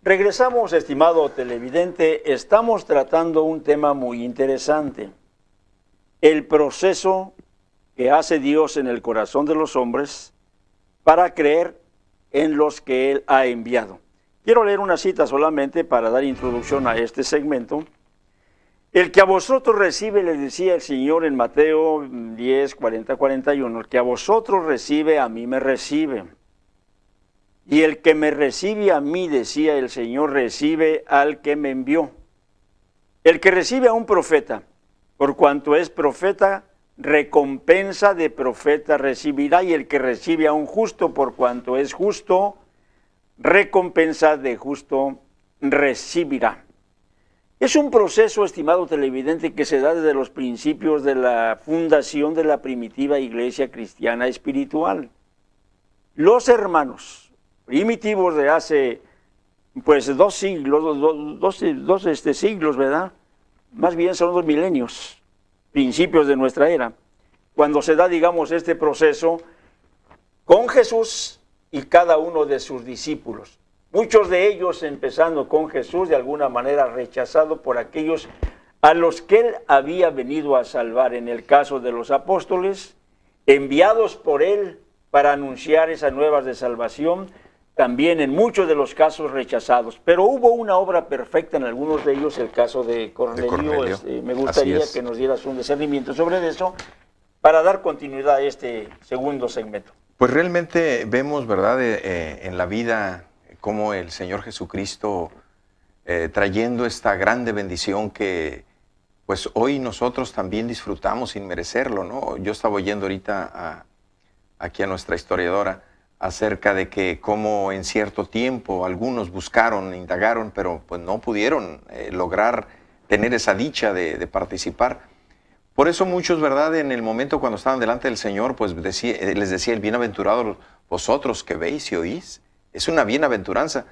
Regresamos, estimado televidente, estamos tratando un tema muy interesante, el proceso que hace Dios en el corazón de los hombres para creer en los que Él ha enviado. Quiero leer una cita solamente para dar introducción a este segmento. El que a vosotros recibe, le decía el Señor en Mateo 10, 40, 41, el que a vosotros recibe, a mí me recibe. Y el que me recibe a mí, decía el Señor, recibe al que me envió. El que recibe a un profeta, por cuanto es profeta, recompensa de profeta recibirá, y el que recibe a un justo, por cuanto es justo, recompensa de justo recibirá. Es un proceso, estimado televidente, que se da desde los principios de la fundación de la primitiva iglesia cristiana espiritual. Los hermanos primitivos de hace, pues, 2 siglos, dos siglos, ¿verdad? Más bien son 2 milenios, principios de nuestra era, cuando se da, digamos, este proceso con Jesús y cada uno de sus discípulos. Muchos de ellos, empezando con Jesús, de alguna manera rechazado por aquellos a los que Él había venido a salvar. En el caso de los apóstoles, enviados por Él para anunciar esas nuevas de salvación, también en muchos de los casos rechazados. Pero hubo una obra perfecta en algunos de ellos, el caso de Cornelio. Me gustaría que nos dieras un discernimiento sobre eso para dar continuidad a este segundo segmento. Pues realmente vemos, ¿verdad?, en la vida cómo el Señor Jesucristo, trayendo esta grande bendición que pues hoy nosotros también disfrutamos sin merecerlo, ¿no? Yo estaba oyendo ahorita aquí a nuestra historiadora acerca de que cómo en cierto tiempo algunos buscaron, indagaron, pero pues no pudieron lograr tener esa dicha de participar. Por eso muchos, ¿verdad?, en el momento cuando estaban delante del Señor, pues les decía el bienaventurado vosotros que veis y oís. Es una bienaventuranza.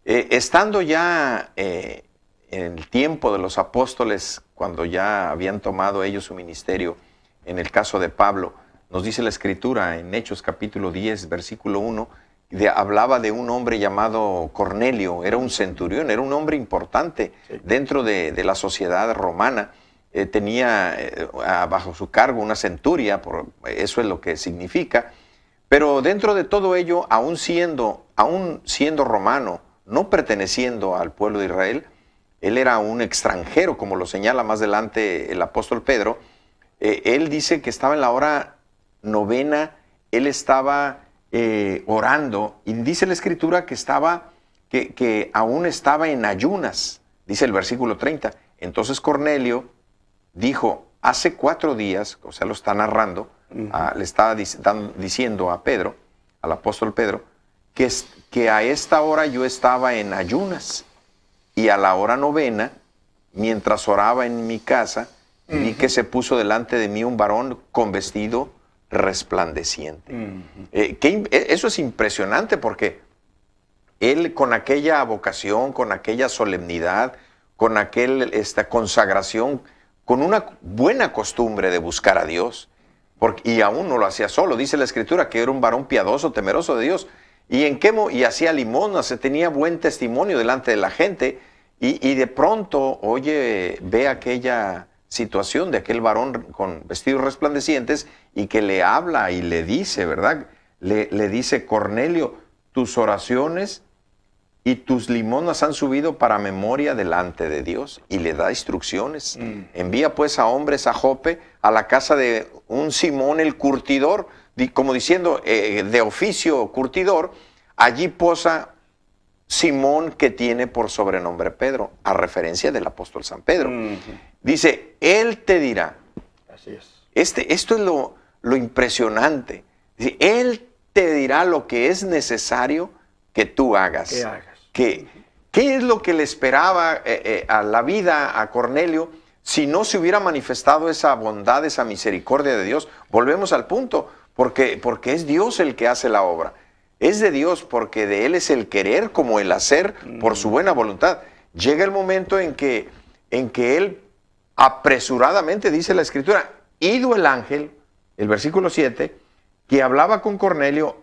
Estando ya en el tiempo de los apóstoles, cuando ya habían tomado ellos su ministerio, en el caso de Pablo, nos dice la Escritura en Hechos capítulo 10, versículo 1, hablaba de un hombre llamado Cornelio, era un centurión, era un hombre importante dentro de la sociedad romana. Tenía bajo su cargo una centuria, eso es lo que significa, pero dentro de todo ello, aún siendo romano, no perteneciendo al pueblo de Israel, él era un extranjero, como lo señala más adelante el apóstol Pedro. Él dice que estaba en la hora novena, él estaba orando, y dice la Escritura que aún estaba en ayunas, dice el versículo 30. Entonces Cornelio dijo, hace 4 días, o sea, lo está narrando, le estaba diciendo a Pedro, al apóstol Pedro, que a esta hora yo estaba en ayunas, y a la hora novena, mientras oraba en mi casa, vi que se puso delante de mí un varón con vestido resplandeciente. Eso es impresionante, porque él, con aquella vocación, con aquella solemnidad, con esta consagración, con una buena costumbre de buscar a Dios, y aún no lo hacía solo, dice la Escritura que era un varón piadoso, temeroso de Dios, y hacía limosnas, se tenía buen testimonio delante de la gente, y de pronto ve aquella situación de aquel varón con vestidos resplandecientes, y que le habla y le dice, ¿verdad? Le dice, Cornelio, tus oraciones y tus limosnas han subido para memoria delante de Dios, y le da instrucciones. Envía pues a hombres a Jope, a la casa de un Simón el curtidor, como diciendo, de oficio curtidor. Allí posa Simón, que tiene por sobrenombre Pedro, a referencia del apóstol San Pedro. Dice, él te dirá. Así es. Esto es lo impresionante. Dice, él te dirá lo que es necesario que tú hagas. ¿Qué es lo que le esperaba a la vida a Cornelio si no se hubiera manifestado esa bondad, esa misericordia de Dios? Volvemos al punto, porque es Dios el que hace la obra. Es de Dios, porque de Él es el querer como el hacer por su buena voluntad. Llega el momento en que Él apresuradamente, dice la Escritura, ido el ángel, el versículo 7, que hablaba con Cornelio,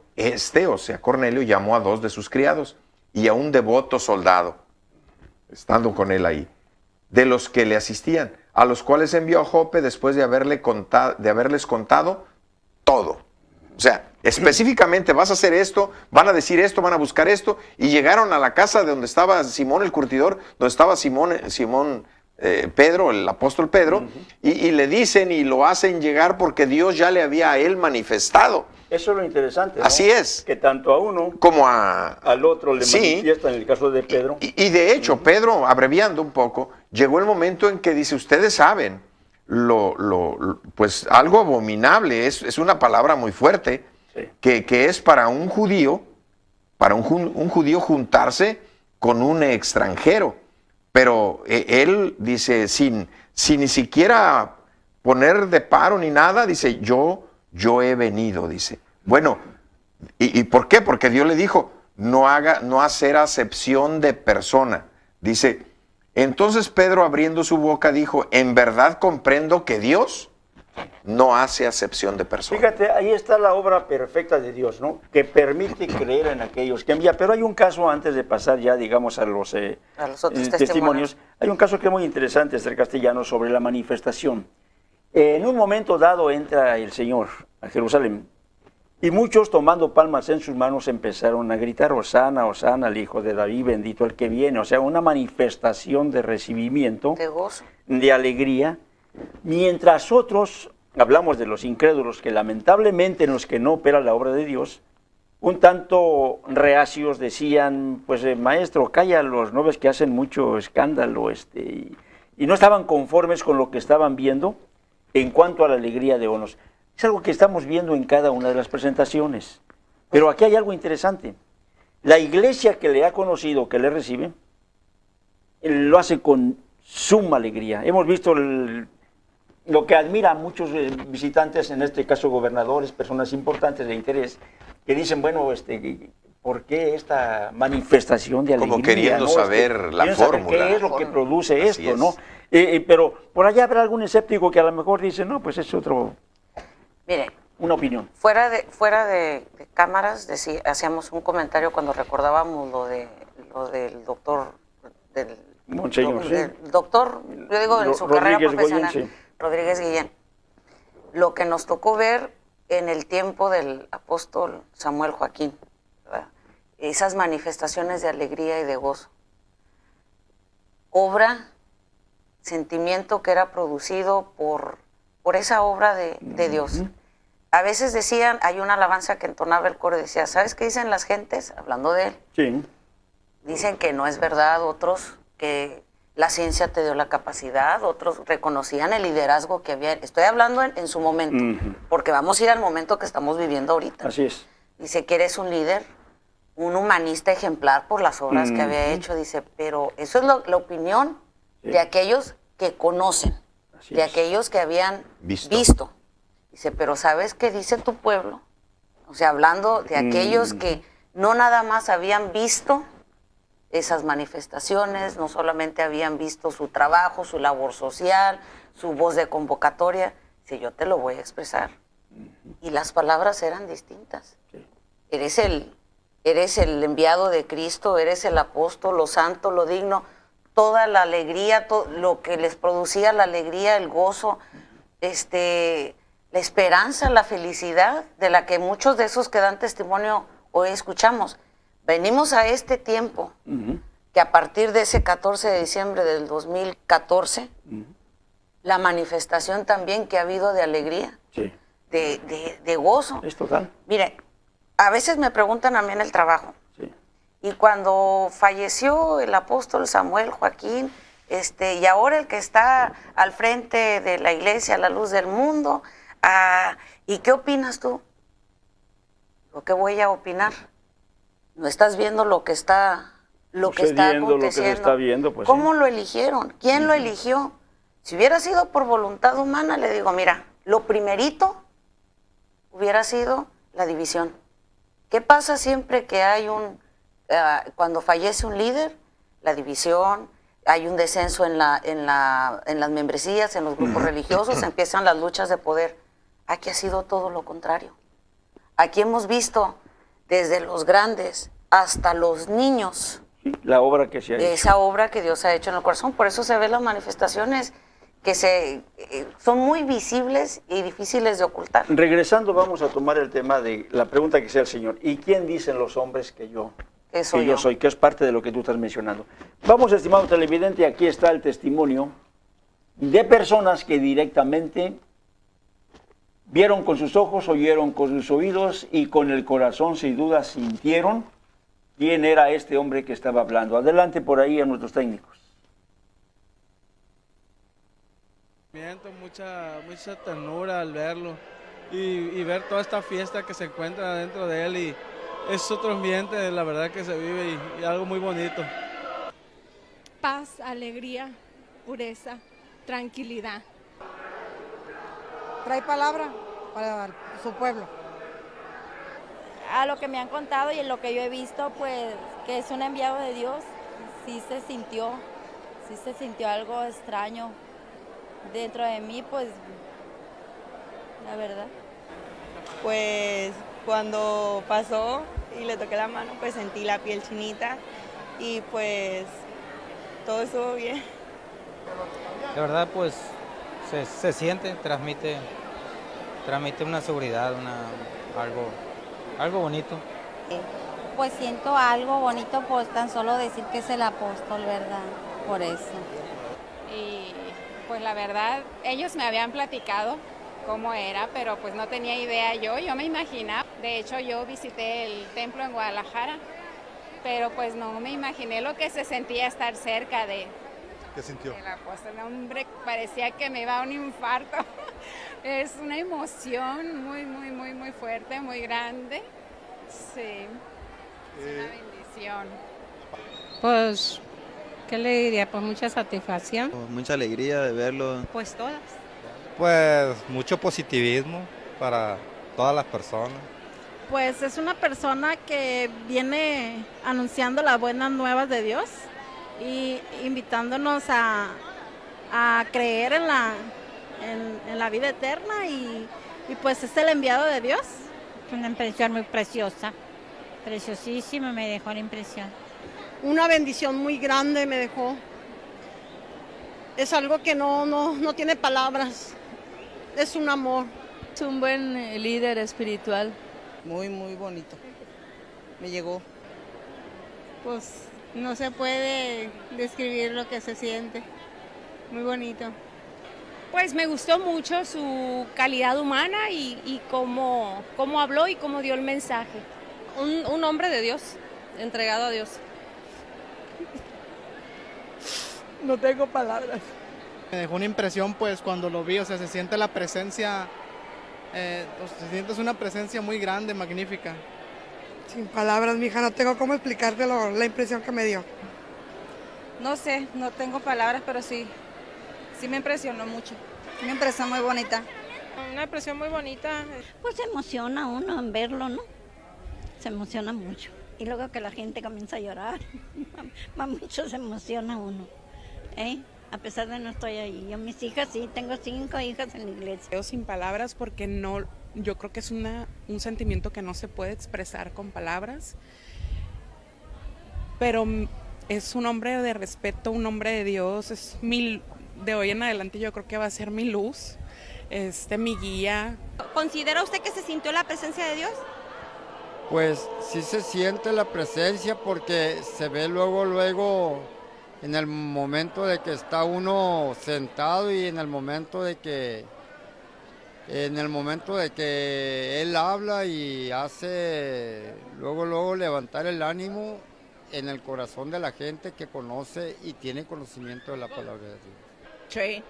o sea, Cornelio llamó a 2 de sus criados y a un devoto soldado, estando con él ahí, de los que le asistían, a los cuales envió a Jope después de haberles contado todo. O sea, específicamente vas a hacer esto, van a decir esto, van a buscar esto, y llegaron a la casa de donde estaba Simón el curtidor, donde estaba Simón Pedro, el apóstol Pedro, y le dicen y lo hacen llegar porque Dios ya le había a él manifestado. Eso es lo interesante, ¿no? Así es. Que tanto a uno como al otro le manifiesta, en el caso de Pedro. Y de hecho, Pedro, abreviando un poco, llegó el momento en que dice, ustedes saben, pues algo abominable, es una palabra muy fuerte, sí, que es para un judío juntarse con un extranjero. Pero él dice, sin ni siquiera poner de paro ni nada, dice, yo he venido, dice. Bueno, ¿y por qué? Porque Dios le dijo, no hacer acepción de persona. Dice, entonces Pedro abriendo su boca dijo, en verdad comprendo que Dios no hace acepción de persona. Fíjate, ahí está la obra perfecta de Dios, ¿no? Que permite creer en aquellos que envía. Pero hay un caso, antes de pasar ya, digamos, a los otros testimonios. Hay un caso que es muy interesante, Esther Castellano, sobre la manifestación. En un momento dado entra el Señor a Jerusalén y muchos tomando palmas en sus manos empezaron a gritar, Hosana, Hosana, el Hijo de David, bendito el que viene. O sea, una manifestación de recibimiento, de gozo, de alegría, mientras otros, hablamos de los incrédulos, que lamentablemente en los que no opera la obra de Dios, un tanto reacios decían, pues maestro, cállalos, no ves que hacen mucho escándalo, y no estaban conformes con lo que estaban viendo en cuanto a la alegría de unos. Es algo que estamos viendo en cada una de las presentaciones. Pero aquí hay algo interesante. La iglesia que le ha conocido, que le recibe, lo hace con suma alegría. Hemos visto lo que admira a muchos visitantes, en este caso gobernadores, personas importantes de interés, que dicen, bueno, ¿por qué esta manifestación de alegría? Como queriendo saber la fórmula. ¿Qué es lo que produce Así esto? es. ¿No? Pero por allá habrá algún escéptico que a lo mejor dice, no, pues es Mire, una opinión. Fuera de cámaras, hacíamos un comentario cuando recordábamos lo del doctor, Monseñor, sí. del doctor, yo digo en su carrera profesional, Guillén, sí. Rodríguez Guillén. Lo que nos tocó ver en el tiempo del apóstol Samuel Joaquín, ¿verdad? Esas manifestaciones de alegría y de gozo. Obra, sentimiento que era producido por esa obra de Dios. A veces decían, hay una alabanza que entonaba el coro y decía, ¿sabes qué dicen las gentes? Hablando de él. Sí. Dicen que no es verdad, otros que la ciencia te dio la capacidad, otros reconocían el liderazgo que había. Estoy hablando en su momento, porque vamos a ir al momento que estamos viviendo ahorita. Así es. Dice que eres un líder, un humanista ejemplar por las obras que había hecho. Dice, pero eso es la opinión de aquellos que conocen, de aquellos que habían visto. Dice, pero ¿sabes qué dice tu pueblo? O sea, hablando de aquellos que no nada más habían visto esas manifestaciones, no solamente habían visto su trabajo, su labor social, su voz de convocatoria. Dice, yo te lo voy a expresar. Y las palabras eran distintas. Sí. Eres el enviado de Cristo, eres el apóstol, lo santo, lo digno, toda la alegría, lo que les producía la alegría, el gozo, la esperanza, la felicidad, de la que muchos de esos que dan testimonio hoy escuchamos. Venimos a este tiempo, que a partir de ese 14 de diciembre del 2014, la manifestación también que ha habido de alegría, Sí. de gozo. Es total. Mire, a veces me preguntan a mí en el trabajo, Sí. y cuando falleció el apóstol Samuel Joaquín, y ahora el que está al frente de la iglesia, a la luz del mundo, ¿y qué opinas tú? ¿Qué voy a opinar? ¿No estás viendo lo que está aconteciendo? Lo que se está viendo, pues, ¿Cómo sí. lo eligieron? ¿Quién lo eligió? Si hubiera sido por voluntad humana, le digo, mira, lo primerito hubiera sido la división. ¿Qué pasa siempre que hay cuando fallece un líder? La división, hay un descenso en las membresías, en los grupos religiosos, empiezan las luchas de poder. Aquí ha sido todo lo contrario. Aquí hemos visto desde los grandes hasta los niños Sí, la obra que se ha de hecho. esa obra que Dios ha hecho en el corazón. Por eso se ven las manifestaciones que son muy visibles y difíciles de ocultar. Regresando, vamos a tomar el tema de la pregunta que sea el Señor. ¿Y quién dicen los hombres que yo soy? Que es parte de lo que tú estás mencionando. Vamos, estimado televidente, aquí está el testimonio de personas que directamente vieron con sus ojos, oyeron con sus oídos y con el corazón, sin duda, sintieron quién era este hombre que estaba hablando. Adelante por ahí a nuestros técnicos. Mucha ternura al verlo y ver toda esta fiesta que se encuentra dentro de él, y es otro ambiente, la verdad, que se vive y algo muy bonito. Paz, alegría, pureza, tranquilidad. Trae palabra para su pueblo. A lo que me han contado y en lo que yo he visto, pues que es un enviado de Dios, sí se sintió algo extraño dentro de mí, pues la verdad. Pues cuando pasó y le toqué la mano, pues sentí la piel chinita y pues todo estuvo bien. La verdad, pues se siente, transmite una seguridad, algo bonito. Pues siento algo bonito, pues tan solo decir que es el apóstol, ¿verdad? Por eso. Y pues la verdad, ellos me habían platicado cómo era, pero pues no tenía idea yo me imaginaba. De hecho, yo visité el templo en Guadalajara, pero pues no me imaginé lo que se sentía estar cerca de... ¿Qué sintió? El apóstol, hombre, parecía que me iba a un infarto. Es una emoción muy fuerte, muy grande. Sí, es una bendición. Pues, ¿qué le diría? Pues mucha satisfacción. Mucha alegría de verlo. Pues todas. Pues mucho positivismo para todas las personas. Pues es una persona que viene anunciando las buenas nuevas de Dios y invitándonos a creer en la vida eterna y pues es el enviado de Dios. Una impresión muy preciosa, preciosísima, me dejó la impresión. Una bendición muy grande me dejó. Es algo que no tiene palabras. Es un amor. Es un buen líder espiritual. Muy bonito. Me llegó. Pues no se puede describir lo que se siente. Muy bonito. Pues me gustó mucho su calidad humana y cómo habló y cómo dio el mensaje. Un hombre de Dios, entregado a Dios. No tengo palabras. Me dejó una impresión, pues, cuando lo vi, o sea, se siente la presencia, sientes una presencia muy grande, magnífica. Sin palabras, mija, no tengo cómo explicarte la impresión que me dio. No sé, no tengo palabras, pero sí me impresionó mucho. Una impresión muy bonita. Una impresión muy bonita. Pues se emociona uno en verlo, ¿no? Se emociona mucho. Y luego que la gente comienza a llorar, mucho se emociona uno. A pesar de no estoy ahí. Yo mis hijas sí, tengo 5 hijas en la iglesia. Yo sin palabras porque yo creo que es un sentimiento que no se puede expresar con palabras, pero es un hombre de respeto, un hombre de Dios, de hoy en adelante yo creo que va a ser mi luz, mi guía. ¿Considera usted que se sintió la presencia de Dios? Pues sí se siente la presencia porque se ve luego en el momento de que está uno sentado y en el momento de que él habla y hace luego levantar el ánimo en el corazón de la gente que conoce y tiene conocimiento de la palabra de Dios. Sí.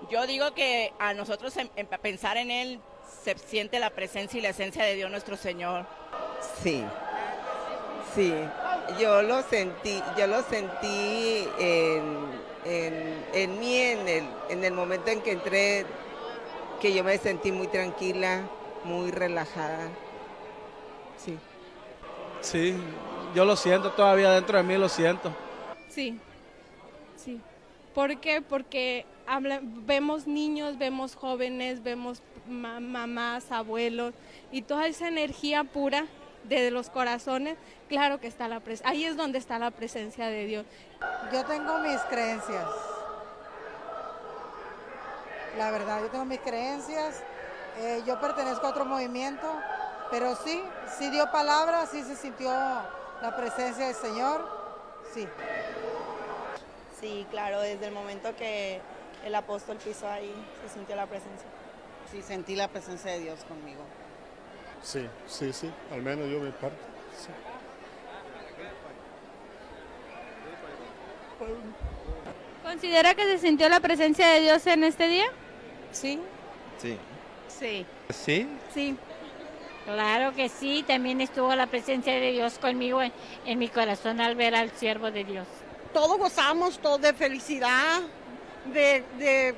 Yo digo que a nosotros pensar en él se siente la presencia y la esencia de Dios nuestro Señor. Sí, yo lo sentí en mí, en el momento en que entré, que yo me sentí muy tranquila, muy relajada. Sí, yo lo siento todavía dentro de mí, lo siento. Sí. ¿Por qué? Porque vemos niños, vemos jóvenes, vemos mamás, abuelos y toda esa energía pura de los corazones, claro que está ahí es donde está la presencia de Dios. Yo tengo mis creencias. La verdad, yo tengo mis creencias. Yo pertenezco a otro movimiento, pero sí dio palabra, sí se sintió la presencia del Señor, sí. Sí, claro, desde el momento que el apóstol pisó ahí, se sintió la presencia. Sí, sentí la presencia de Dios conmigo. Sí, al menos yo mi parte. Sí. ¿Considera que se sintió la presencia de Dios en este día? Sí. Sí. Sí. ¿Sí? Sí. Claro que sí, también estuvo la presencia de Dios conmigo en mi corazón al ver al siervo de Dios. Todos gozamos, todos de felicidad, del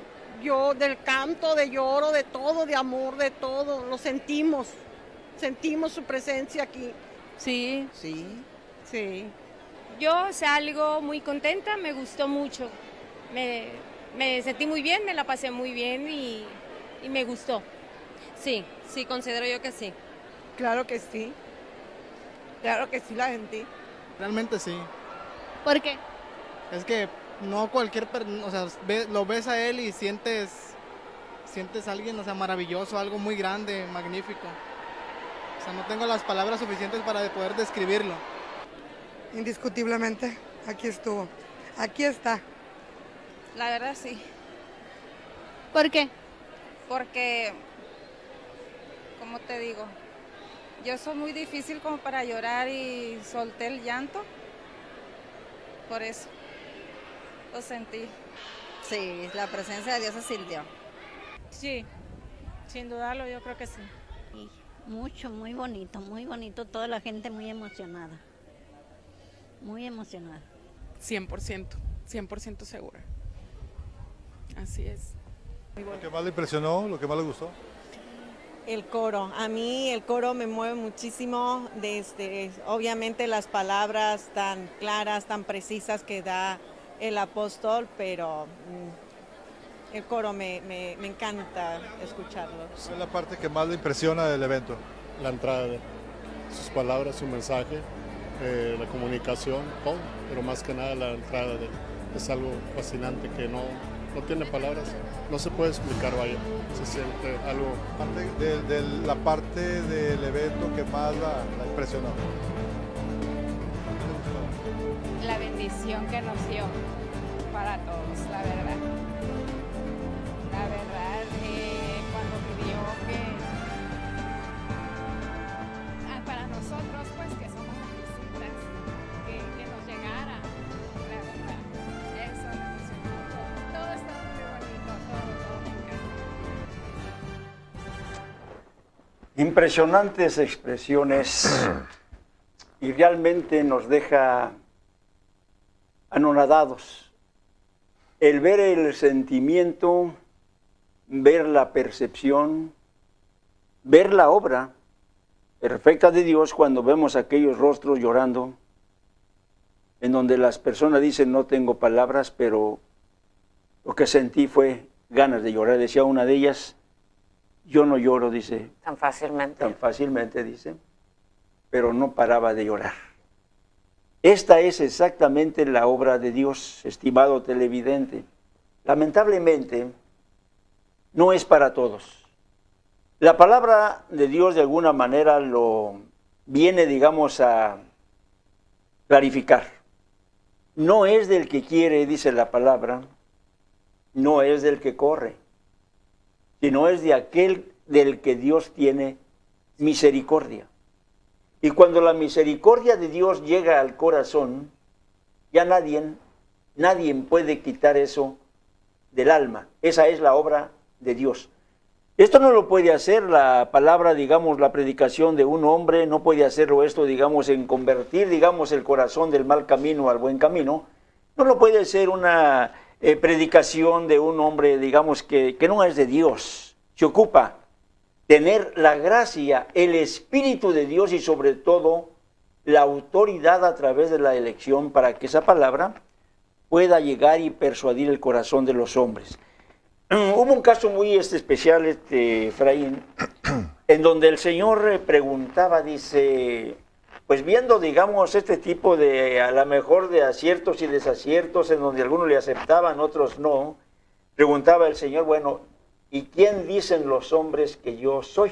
canto, de lloro, de todo, de amor, de todo. Lo sentimos su presencia aquí. Sí. Sí. Yo salgo muy contenta, me gustó mucho. Me sentí muy bien, me la pasé muy bien y me gustó. Sí, considero yo que sí. Claro que sí. Claro que sí la sentí. Realmente sí. ¿Por qué? Es que no cualquier o sea, lo ves a él y sientes a alguien, o sea, maravilloso, algo muy grande, magnífico. O sea, no tengo las palabras suficientes para poder describirlo. Indiscutiblemente, aquí estuvo. Aquí está. La verdad sí, ¿Por qué? porque, como te digo, yo soy muy difícil como para llorar y solté el llanto, por eso lo sentí. Sí, la presencia de Dios se sintió. Sí, sin dudarlo, yo creo que sí. Y mucho, muy bonito, toda la gente muy emocionada. Muy emocionada. 100% segura. Así es. ¿Lo que más le impresionó, lo que más le gustó? El coro, a mí el coro me mueve muchísimo, obviamente las palabras tan claras, tan precisas que da el apóstol, pero el coro me encanta escucharlo. ¿Cuál es la parte que más le impresiona del evento? La entrada, sus palabras, su mensaje, la comunicación, todo, pero más que nada la entrada es algo fascinante que no tiene palabras, no se puede explicar, vaya, se siente algo. De la parte del evento que más la impresionó. La bendición que nos dio para todos, la verdad. La verdad, cuando pidió que para nosotros, pues que somos visitas, que nos llegara, la verdad, eso me emocionó. Todo está muy bonito, todo me encanta. Impresionantes expresiones y realmente nos deja anonadados. El ver el sentimiento, ver la percepción, ver la obra perfecta de Dios cuando vemos aquellos rostros llorando, en donde las personas dicen no tengo palabras, pero lo que sentí fue ganas de llorar. Decía una de ellas, yo no lloro, dice. Tan fácilmente. Tan fácilmente, dice, pero no paraba de llorar. Esta es exactamente la obra de Dios, estimado televidente. Lamentablemente, no es para todos. La palabra de Dios de alguna manera lo viene, digamos, a clarificar. No es del que quiere, dice la palabra, no es del que corre, sino es de aquel del que Dios tiene misericordia. Y cuando la misericordia de Dios llega al corazón, ya nadie puede quitar eso del alma. Esa es la obra de Dios. Esto no lo puede hacer la palabra, digamos, la predicación de un hombre, no puede hacerlo esto, digamos, en convertir, digamos, el corazón del mal camino al buen camino. No lo puede ser una predicación de un hombre, digamos, que no es de Dios. Se ocupa tener la gracia, el Espíritu de Dios y sobre todo la autoridad a través de la elección para que esa palabra pueda llegar y persuadir el corazón de los hombres. Hubo un caso muy especial, Efraín, en donde el Señor preguntaba, dice, pues viendo, digamos, este tipo de, a lo mejor de aciertos y desaciertos, en donde algunos le aceptaban, otros no, preguntaba el Señor, bueno, ¿y quién dicen los hombres que yo soy?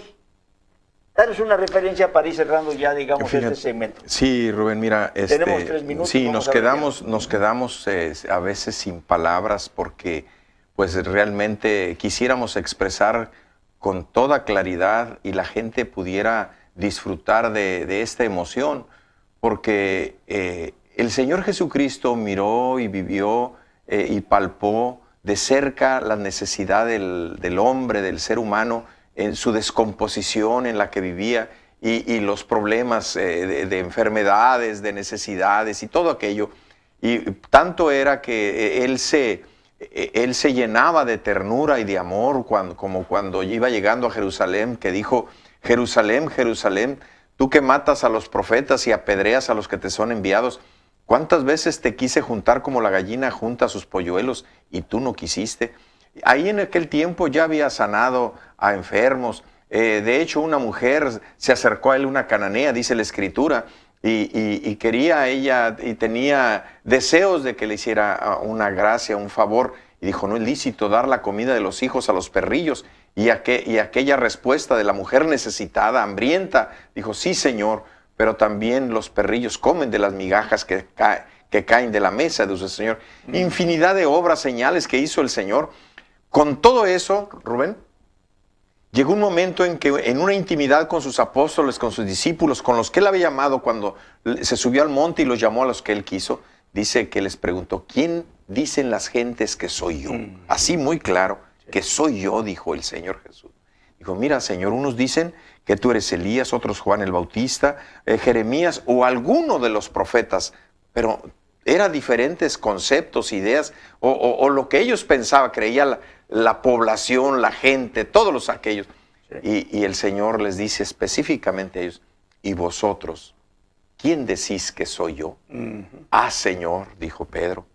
Danos una referencia para ir cerrando ya, digamos, Fíjate, este segmento. Sí, Rubén, mira, tenemos 3 minutos. Sí, nos quedamos a veces sin palabras porque pues realmente quisiéramos expresar con toda claridad y la gente pudiera disfrutar de esta emoción, porque el Señor Jesucristo miró y vivió y palpó de cerca la necesidad del hombre, del ser humano, en su descomposición en la que vivía y los problemas de enfermedades, de necesidades y todo aquello. Y tanto era que él se llenaba de ternura y de amor como cuando iba llegando a Jerusalén, que dijo, Jerusalén, Jerusalén, tú que matas a los profetas y apedreas a los que te son enviados, ¿cuántas veces te quise juntar como la gallina junta a sus polluelos y tú no quisiste? Ahí en aquel tiempo ya había sanado a enfermos. De hecho, una mujer se acercó a él, una cananea, dice la Escritura, y quería a ella, y tenía deseos de que le hiciera una gracia, un favor, y dijo, no es lícito dar la comida de los hijos a los perrillos. Y aquella respuesta de la mujer necesitada, hambrienta, dijo, sí, Señor, pero también los perrillos comen de las migajas que caen de la mesa de su Señor. Infinidad de obras, señales que hizo el Señor. Con todo eso, Rubén, llegó un momento en que en una intimidad con sus apóstoles, con sus discípulos, con los que él había llamado cuando se subió al monte y los llamó a los que él quiso, dice que les preguntó, ¿quién dicen las gentes que soy yo? Así muy claro, que soy yo, dijo el Señor Jesús. Dijo, mira, Señor, unos dicen que tú eres Elías, otros Juan el Bautista, Jeremías o alguno de los profetas, pero eran diferentes conceptos, ideas, o lo que ellos pensaban, creía la población, la gente, todos aquellos. Sí. Y el Señor les dice específicamente a ellos, ¿y vosotros, quién decís que soy yo? Ah, Señor, dijo Pedro,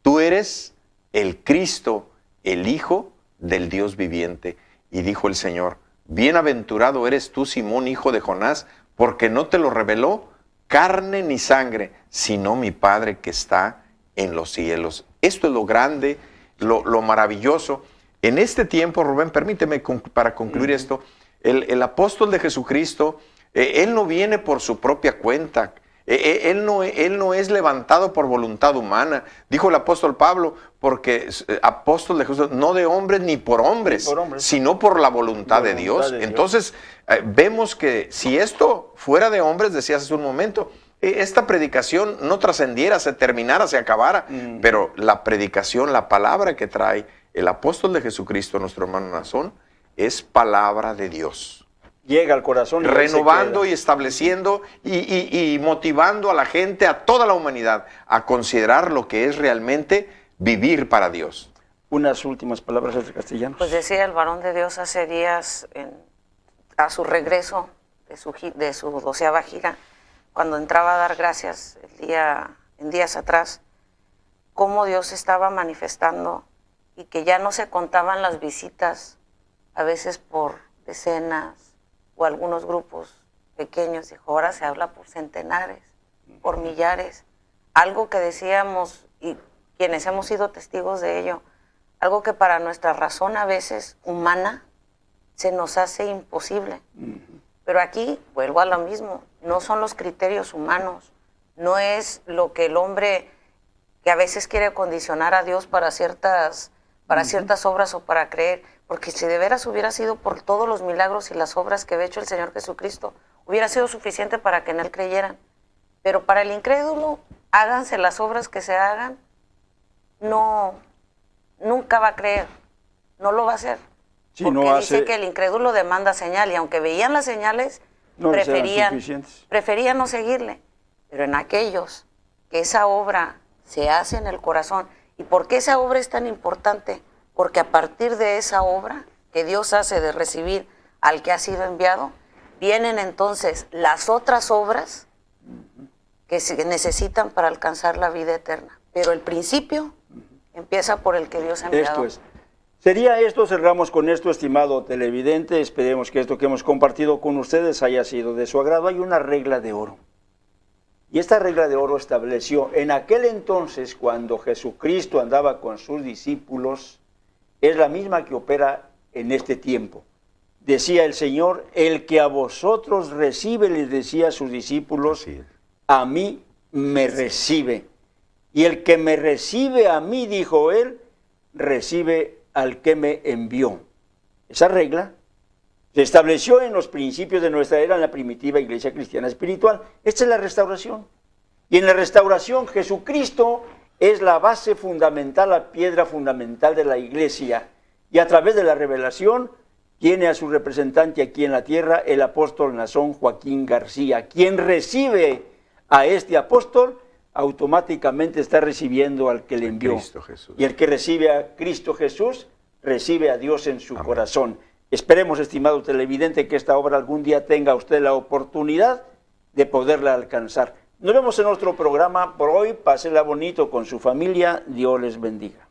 tú eres el Cristo, el Hijo del Dios viviente. Y dijo el Señor, bienaventurado eres tú, Simón, hijo de Jonás, porque no te lo reveló carne ni sangre, sino mi Padre que está en los cielos. Esto es lo grande, lo maravilloso. En este tiempo, Rubén, permíteme para concluir esto, el apóstol de Jesucristo, él no viene por su propia cuenta, él no es levantado por voluntad humana. Dijo el apóstol Pablo, porque apóstol de Jesús, no de hombres ni por hombres, sino por la voluntad de Dios. Entonces, vemos que si esto fuera de hombres, decías hace un momento, esta predicación no trascendiera, se terminara, se acabara, pero la predicación, la palabra que trae el apóstol de Jesucristo, nuestro hermano Nazón, es palabra de Dios. Llega al corazón. Renovando y estableciendo y motivando a la gente, a toda la humanidad, a considerar lo que es realmente vivir para Dios. Unas últimas palabras de Castellanos. Pues decía el varón de Dios hace días, a su regreso de su 12ª gira, cuando entraba a dar gracias en días atrás, cómo Dios estaba manifestando y que ya no se contaban las visitas, a veces por decenas o algunos grupos pequeños. Dijo, ahora se habla por centenares, por millares. Algo que decíamos, y quienes hemos sido testigos de ello, algo que para nuestra razón a veces humana se nos hace imposible. Pero aquí, vuelvo a lo mismo, no son los criterios humanos, no es lo que el hombre que a veces quiere condicionar a Dios para ciertas obras o para creer, porque si de veras hubiera sido por todos los milagros y las obras que había hecho el Señor Jesucristo, hubiera sido suficiente para que en Él creyeran. Pero para el incrédulo, háganse las obras que se hagan, nunca va a creer, no lo va a hacer. Sí, porque dice que el incrédulo demanda señal, y aunque veían las señales, preferían no seguirle. Pero en aquellos que esa obra se hace en el corazón, ¿y por qué esa obra es tan importante? Porque a partir de esa obra que Dios hace de recibir al que ha sido enviado, vienen entonces las otras obras que se necesitan para alcanzar la vida eterna. Pero el principio empieza por el que Dios ha enviado. Esto es. Sería esto, cerramos con esto, estimado televidente. Esperemos que esto que hemos compartido con ustedes haya sido de su agrado. Hay una regla de oro. Y esta regla de oro estableció, en aquel entonces, cuando Jesucristo andaba con sus discípulos, es la misma que opera en este tiempo. Decía el Señor, el que a vosotros recibe, les decía a sus discípulos, a mí me recibe. Y el que me recibe a mí, dijo él, recibe al que me envió. Esa regla se estableció en los principios de nuestra era en la primitiva iglesia cristiana espiritual. Esta es la restauración. Y en la restauración Jesucristo es la base fundamental, la piedra fundamental de la iglesia. Y a través de la revelación tiene a su representante aquí en la tierra, el apóstol Nazón Joaquín García. Quien recibe a este apóstol, automáticamente está recibiendo al que le envió. Y el que recibe a Cristo Jesús, recibe a Dios en su corazón. Esperemos, estimado televidente, que esta obra algún día tenga usted la oportunidad de poderla alcanzar. Nos vemos en otro programa. Por hoy, pásela bonito con su familia. Dios les bendiga.